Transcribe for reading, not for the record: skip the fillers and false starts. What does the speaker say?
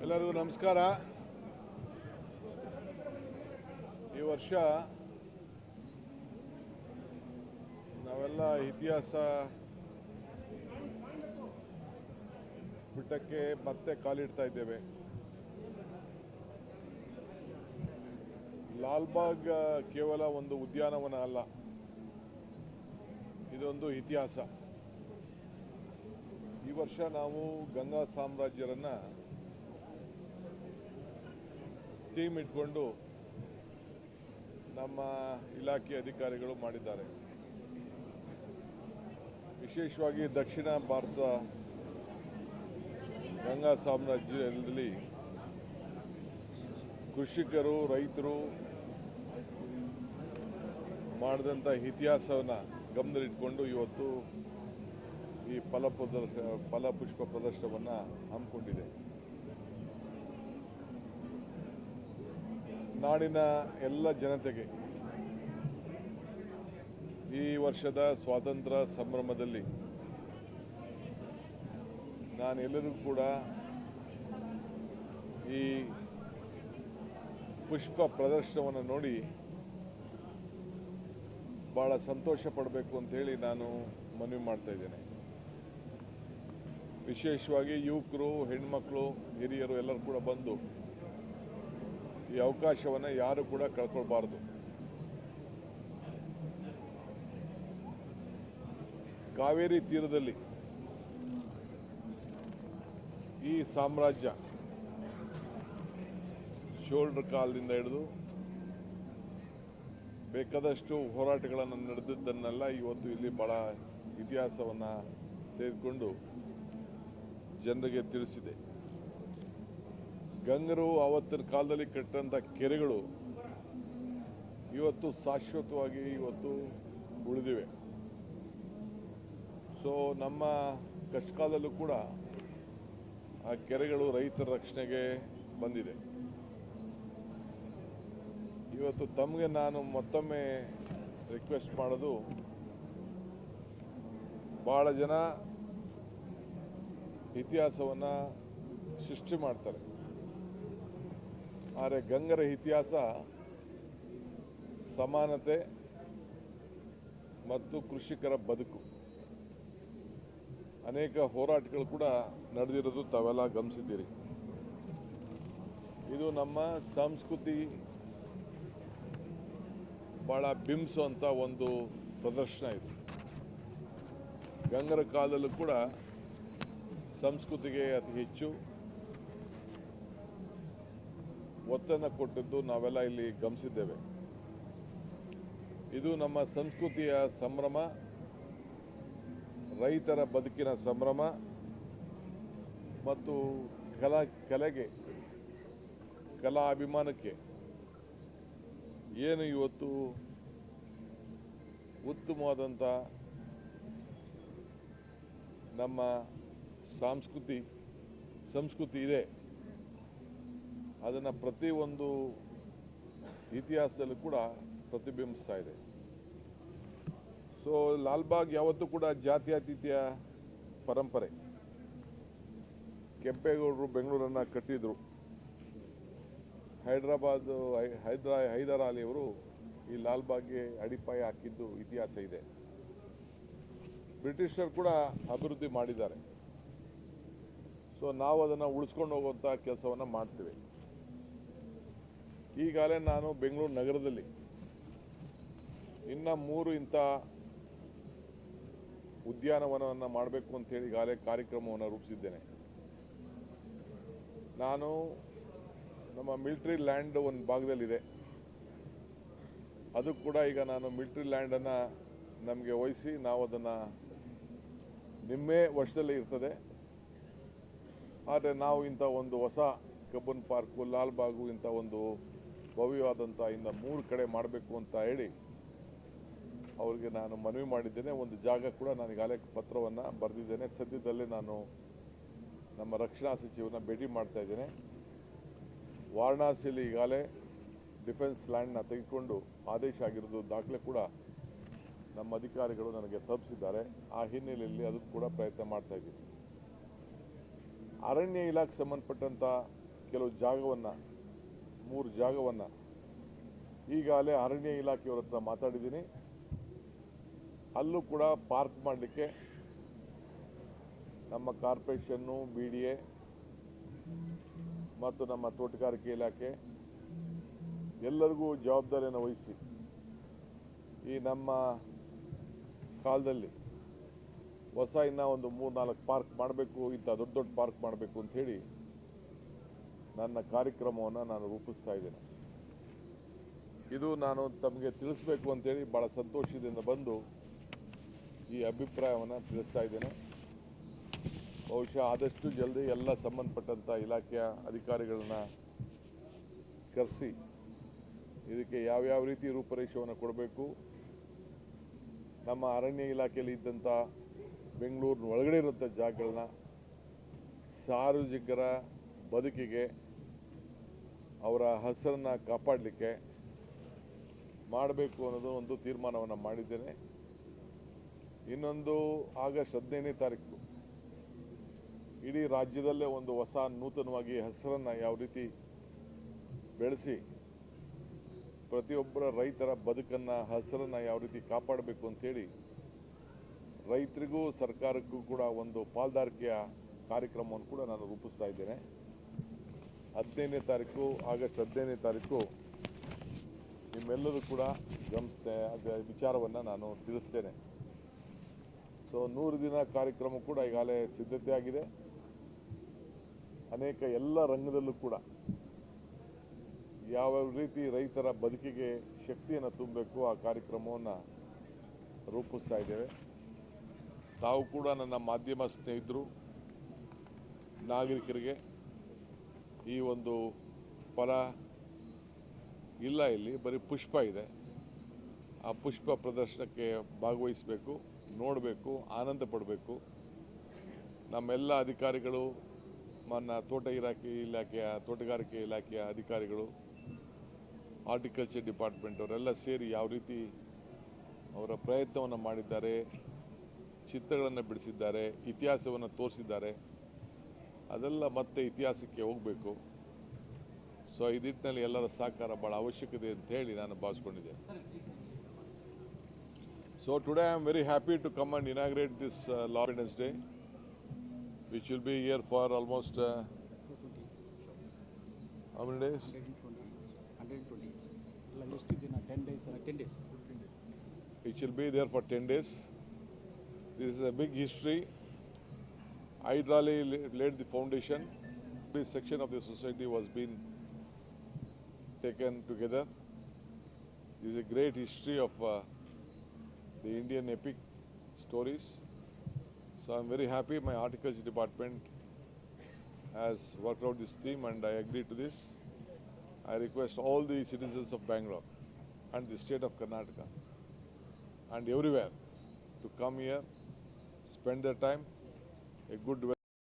ಎಲ್ಲರಿಗೂ ನಮಸ್ಕಾರ. ಈ ವರ್ಷ ನಾವೆಲ್ಲ ಇತಿಹಾಸ ಪುಟಕ್ಕೆ ಮತ್ತೆ ಕಾಲಿಡ್ತಾ ಇದ್ದೇವೆ. ಲಾಲ್ಬಾಗ್ ಕೇವಲ ಒಂದು ಉದ್ಯಾನವನ ಅಲ್ಲ, ಇದೊಂದು ಇತಿಹಾಸ. ಈ ವರ್ಷ ನಾವು ಗಂಗಾ ಸಾಮ್ರಾಜ್ಯರನ್ನ ಥೀಮ್ ಇಟ್ಕೊಂಡು ನಮ್ಮ ಇಲಾಖೆ ಅಧಿಕಾರಿಗಳು ಮಾಡಿದ್ದಾರೆ. ವಿಶೇಷವಾಗಿ ದಕ್ಷಿಣ ಭಾರತ ಗಂಗಾ ಸಾಮ್ರಾಜ್ಯದಲ್ಲಿ ಕೃಷಿಕರು, ರೈತರು ಮಾಡಿದಂಥ ಇತಿಹಾಸವನ್ನು ಗಮನದಲ್ಲಿಟ್ಕೊಂಡು ಇವತ್ತು ಈ ಫಲಪುಷ್ಪ ಪ್ರದರ್ಶನವನ್ನು ಹಮ್ಮಿಕೊಂಡಿದೆ. ನಾಡಿನ ಎಲ್ಲ ಜನತೆಗೆ ಈ ವರ್ಷದ ಸ್ವಾತಂತ್ರ್ಯ ಸಂಭ್ರಮದಲ್ಲಿ ನಾನೆಲ್ಲರಿಗೂ ಕೂಡ ಈ ಪುಷ್ಪ ಪ್ರದರ್ಶನವನ್ನು ನೋಡಿ ಭಾಳ ಸಂತೋಷ ಪಡಬೇಕು ಅಂತೇಳಿ ನಾನು ಮನವಿ ಮಾಡ್ತಾ ಇದ್ದೇನೆ. ವಿಶೇಷವಾಗಿ ಯುವಕರು, ಹೆಣ್ಮಕ್ಳು, ಹಿರಿಯರು ಎಲ್ಲರೂ ಕೂಡ ಬಂದು ಈ ಅವಕಾಶವನ್ನು ಯಾರು ಕೂಡ ಕಳ್ಕೊಳ್ಬಾರ್ದು. ಕಾವೇರಿ ತೀರದಲ್ಲಿ ಈ ಸಾಮ್ರಾಜ್ಯ ಶೋಲ್ಡರ್ ಕಾಲದಿಂದ ಹಿಡಿದು ಬೇಕಾದಷ್ಟು ಹೋರಾಟಗಳನ್ನು ನಡೆದಿದ್ದನ್ನೆಲ್ಲ ಇವತ್ತು ಇಲ್ಲಿ ಭಾಳ ಇತಿಹಾಸವನ್ನು ತೆಗೆದುಕೊಂಡು ಜನರಿಗೆ ತಿಳಿಸಿದೆ. ಗಂಗರು ಆವತ್ತಿನ ಕಾಲದಲ್ಲಿ ಕಟ್ಟಂಥ ಕೆರೆಗಳು ಇವತ್ತು ಶಾಶ್ವತವಾಗಿ ಇವತ್ತು ಉಳಿದಿವೆ. ಸೊ ನಮ್ಮ ಕಷ್ಟಕಾಲದಲ್ಲೂ ಕೂಡ ಆ ಕೆರೆಗಳು ರೈತರ ರಕ್ಷಣೆಗೆ ಬಂದಿದೆ. ಇವತ್ತು ತಮಗೆ ನಾನು ಮತ್ತೊಮ್ಮೆ ರಿಕ್ವೆಸ್ಟ್ ಮಾಡೋದು, ಭಾಳ ಜನ ಇತಿಹಾಸವನ್ನು ಸೃಷ್ಟಿ ಮಾಡ್ತಾರೆ, ಆದರೆ ಗಂಗರ ಇತಿಹಾಸ ಸಮಾನತೆ ಮತ್ತು ಕೃಷಿಕರ ಬದುಕು. ಅನೇಕ ಹೋರಾಟಗಳು ಕೂಡ ನಡೆದಿರೋದು ತಾವೆಲ್ಲ ಗಮನಿಸಿದ್ದೀರಿ. ಇದು ನಮ್ಮ ಸಂಸ್ಕೃತಿ ಭಾಳ ಬಿಂಬಿಸುವಂಥ ಒಂದು ಪ್ರದರ್ಶನ. ಇದು ಗಂಗರ ಕಾಲದಲ್ಲೂ ಕೂಡ ಸಂಸ್ಕೃತಿಗೆ ಅತಿ ಹೆಚ್ಚು ಒತ್ತನ್ನು ಕೊಟ್ಟಿದ್ದು ನಾವೆಲ್ಲ ಇಲ್ಲಿ ಗಮನಿಸಿದ್ದೇವೆ. ಇದು ನಮ್ಮ ಸಂಸ್ಕೃತಿಯ ಸಂಭ್ರಮ, ರೈತರ ಬದುಕಿನ ಸಂಭ್ರಮ ಮತ್ತು ಕಲೆಗೆ, ಕಲಾ ಅಭಿಮಾನಕ್ಕೆ ಏನು ಇವತ್ತು ಉತ್ತಮವಾದಂಥ ನಮ್ಮ ಸಂಸ್ಕೃತಿ ಇದೆ, ಅದನ್ನು ಪ್ರತಿಯೊಂದು ಇತಿಹಾಸದಲ್ಲೂ ಕೂಡ ಪ್ರತಿಬಿಂಬಿಸ್ತಾ ಇದೆ. ಸೊ ಲಾಲ್ಬಾಗ್ ಯಾವತ್ತೂ ಕೂಡ ಜಾತ್ಯತೀತ ಪರಂಪರೆ. ಕೆಂಪೇಗೌಡರು ಬೆಂಗಳೂರನ್ನು ಕಟ್ಟಿದರು. ಹೈದರ್ ಅಲಿಯವರು ಈ ಲಾಲ್ಬಾಗ್ಗೆ ಅಡಿಪಾಯ ಹಾಕಿದ್ದು ಇತಿಹಾಸ ಇದೆ. ಬ್ರಿಟಿಷರು ಕೂಡ ಅಭಿವೃದ್ಧಿ ಮಾಡಿದ್ದಾರೆ. ಸೊ ನಾವು ಅದನ್ನು ಉಳಿಸ್ಕೊಂಡು ಹೋಗುವಂಥ ಕೆಲಸವನ್ನು ಮಾಡ್ತೀವಿ. ಈಗಾಗಲೇ ನಾನು ಬೆಂಗಳೂರು ನಗರದಲ್ಲಿ ಇನ್ನು 3 ಇಂಥ ಉದ್ಯಾನವನವನ್ನು ಮಾಡಬೇಕು ಅಂತೇಳಿ ಈಗಾಗಲೇ ಕಾರ್ಯಕ್ರಮವನ್ನು ರೂಪಿಸಿದ್ದೇನೆ. ನಾನು ನಮ್ಮ ಮಿಲಿಟರಿ ಲ್ಯಾಂಡ್ ಒಂದು ಭಾಗದಲ್ಲಿದೆ, ಅದು ಕೂಡ ಈಗ ನಾನು ಮಿಲಿಟರಿ ಲ್ಯಾಂಡನ್ನು ನಮಗೆ ವಹಿಸಿ ನಾವು ಅದನ್ನು ನಿಮ್ಮೇ ವರ್ಷದಲ್ಲಿ ಇರ್ತದೆ. ಆದರೆ ನಾವು ಇಂಥ ಒಂದು ಹೊಸ ಕಬ್ಬನ್ ಪಾರ್ಕು, ಲಾಲ್ಬಾಗು ಇಂಥ ಒಂದು ಭವ್ಯವಾದಂಥ ಇನ್ನು 3 ಕಡೆ ಮಾಡಬೇಕು ಅಂತ ಹೇಳಿ ಅವರಿಗೆ ನಾನು ಮನವಿ ಮಾಡಿದ್ದೇನೆ. ಒಂದು ಜಾಗ ಕೂಡ ನಾನು ಈಗಾಗಲೇ ಪತ್ರವನ್ನು ಬರೆದಿದ್ದೇನೆ. ಸದ್ಯದಲ್ಲೇ ನಾನು ನಮ್ಮ ರಕ್ಷಣಾ ಸಚಿವರನ್ನ ಭೇಟಿ ಮಾಡ್ತಾ ಇದ್ದೇನೆ. ವಾರಣಾಸಿಯಲ್ಲಿ ಈಗಾಗಲೇ ಡಿಫೆನ್ಸ್ ಲ್ಯಾಂಡ್ನ ತೆಗೆದುಕೊಂಡು ಆದೇಶ ಆಗಿರೋದು ದಾಖಲೆ ಕೂಡ ನಮ್ಮ ಅಧಿಕಾರಿಗಳು ನನಗೆ ತಲುಪಿಸಿದ್ದಾರೆ. ಆ ಹಿನ್ನೆಲೆಯಲ್ಲಿ ಅದಕ್ಕೂ ಕೂಡ ಪ್ರಯತ್ನ ಮಾಡ್ತಾ ಇದ್ದೀವಿ. ಅರಣ್ಯ ಇಲಾಖೆ ಸಂಬಂಧಪಟ್ಟಂಥ ಕೆಲವು ಜಾಗವನ್ನು 3 ಜಾಗವನ್ನು ಈಗಾಗಲೇ ಅರಣ್ಯ ಇಲಾಖೆಯವ್ರ ಹತ್ರ ಮಾತಾಡಿದ್ದೀನಿ. ಅಲ್ಲೂ ಕೂಡ ಪಾರ್ಕ್ ಮಾಡಲಿಕ್ಕೆ ನಮ್ಮ ಕಾರ್ಪೊರೇಷನ್ನು, BDA ಮತ್ತು ನಮ್ಮ ತೋಟಗಾರಿಕೆ ಇಲಾಖೆ ಎಲ್ಲರಿಗೂ ಜವಾಬ್ದಾರಿಯನ್ನು ವಹಿಸಿ ಈ ನಮ್ಮ ಕಾಲದಲ್ಲಿ ಹೊಸ ಇನ್ನೂ ಒಂದು 3-4 ಪಾರ್ಕ್ ಮಾಡಬೇಕು, ಇಂಥ ದೊಡ್ಡ ದೊಡ್ಡ ಪಾರ್ಕ್ ಮಾಡಬೇಕು ಅಂತ ಹೇಳಿ ನನ್ನ ಕಾರ್ಯಕ್ರಮವನ್ನು ನಾನು ರೂಪಿಸ್ತಾ ಇದ್ದೇನೆ. ಇದು ನಾನು ತಮಗೆ ತಿಳಿಸ್ಬೇಕು ಅಂತೇಳಿ ಭಾಳ ಸಂತೋಷದಿಂದ ಬಂದು ಈ ಅಭಿಪ್ರಾಯವನ್ನು ತಿಳಿಸ್ತಾ ಇದ್ದೇನೆ. ಬಹುಶಃ ಆದಷ್ಟು ಜಲ್ದಿ ಎಲ್ಲ ಸಂಬಂಧಪಟ್ಟಂಥ ಇಲಾಖೆಯ ಅಧಿಕಾರಿಗಳನ್ನ ಕರೆಸಿ ಇದಕ್ಕೆ ಯಾವ್ಯಾವ ರೀತಿ ರೂಪರೇಷೆಯನ್ನು ಕೊಡಬೇಕು, ನಮ್ಮ ಅರಣ್ಯ ಇಲಾಖೆಯಲ್ಲಿ ಇದ್ದಂಥ ಬೆಂಗಳೂರಿನ ಒಳಗಡೆ ಇರುವಂಥ ಜಾಗಗಳನ್ನ ಸಾರ್ವಜನಿಕರ ಬದುಕಿಗೆ ಅವರ ಹೆಸರನ್ನು ಕಾಪಾಡಲಿಕ್ಕೆ ಮಾಡಬೇಕು ಅನ್ನೋದು ಒಂದು ತೀರ್ಮಾನವನ್ನು ಮಾಡಿದ್ದೇನೆ. ಇನ್ನೊಂದು ಆಗಸ್ಟ್ 15ನೇ ತಾರೀಕು ಇಡೀ ರಾಜ್ಯದಲ್ಲೇ ಒಂದು ಹೊಸ ನೂತನವಾಗಿ ಹೆಸರನ್ನು ಯಾವ ರೀತಿ ಬೆಳೆಸಿ ಪ್ರತಿಯೊಬ್ಬರ ರೈತರ ಬದುಕನ್ನು ಹೆಸರನ್ನು ಯಾವ ರೀತಿ ಕಾಪಾಡಬೇಕು ಅಂತೇಳಿ ರೈತರಿಗೂ ಸರ್ಕಾರಕ್ಕೂ ಕೂಡ ಒಂದು ಪಾಲ್ದಾರಿಕೆಯ ಕಾರ್ಯಕ್ರಮವನ್ನು ಕೂಡ ನಾನು ರೂಪಿಸ್ತಾ ಇದ್ದೇನೆ. 15ನೇ ತಾರೀಕು ಆಗಸ್ಟ್ 15ನೇ ತಾರೀಕು ನಿಮ್ಮೆಲ್ಲರೂ ಕೂಡ ಗಮನಿಸ್ತೇ ಅದರ ವಿಚಾರವನ್ನು ನಾನು ತಿಳಿಸ್ತೇನೆ. ಸೊ 100 ದಿನ ಕಾರ್ಯಕ್ರಮ ಕೂಡ ಈಗಾಗಲೇ ಸಿದ್ಧತೆ ಆಗಿದೆ. ಅನೇಕ ಎಲ್ಲ ರಂಗದಲ್ಲೂ ಕೂಡ ಯಾವ ರೀತಿ ರೈತರ ಬದುಕಿಗೆ ಶಕ್ತಿಯನ್ನು ತುಂಬಬೇಕು ಆ ಕಾರ್ಯಕ್ರಮವನ್ನು ರೂಪಿಸ್ತಾ ಇದ್ದೇವೆ. ತಾವು ಕೂಡ ನನ್ನ ಮಾಧ್ಯಮ ಸ್ನೇಹಿತರು, ನಾಗರಿಕರಿಗೆ ಈ ಒಂದು ಫಲ ಇಲ್ಲ, ಇಲ್ಲಿ ಬರೀ ಪುಷ್ಪ ಇದೆ, ಆ ಪುಷ್ಪ ಪ್ರದರ್ಶನಕ್ಕೆ ಭಾಗವಹಿಸಬೇಕು, ನೋಡಬೇಕು, ಆನಂದ ಪಡಬೇಕು. ನಮ್ಮೆಲ್ಲ ಅಧಿಕಾರಿಗಳು, ನನ್ನ ತೋಟಗಾರಿಕೆ ಇಲಾಖೆಯ ಅಧಿಕಾರಿಗಳು, ಹಾರ್ಟಿಕಲ್ಚರ್ ಡಿಪಾರ್ಟ್ಮೆಂಟ್ ಅವರೆಲ್ಲ ಸೇರಿ ಯಾವ ರೀತಿ ಅವರ ಪ್ರಯತ್ನವನ್ನು ಮಾಡಿದ್ದಾರೆ, ಚಿತ್ರಗಳನ್ನು ಬಿಡಿಸಿದ್ದಾರೆ, ಇತಿಹಾಸವನ್ನು ತೋರಿಸಿದ್ದಾರೆ, ಅದೆಲ್ಲ ಮತ್ತೆ ಇತಿಹಾಸಕ್ಕೆ ಹೋಗಬೇಕು. ಸೊ ಈ ನಿಟ್ಟಿನಲ್ಲಿ ಎಲ್ಲರ ಸಹಕಾರ ಭಾಳ ಅವಶ್ಯಕತೆ ಅಂತ ಹೇಳಿ ನಾನು ಭಾವಿಸ್ಕೊಂಡಿದ್ದೇನೆ. So today I am very happy to come and inaugurate this Law Independence Day, which will be here for almost how many days? 120. Just 10 days. 10 days. It will be there for 10 days. This is a big history. Hyderali laid the foundation. This section of the society was being taken together. This is a great history of the Indian epic stories. So I'm very happy my horticulture department has worked out this theme and I agree to this. I request all the citizens of Bangalore and the state of Karnataka and everywhere to come here, spend their time, a good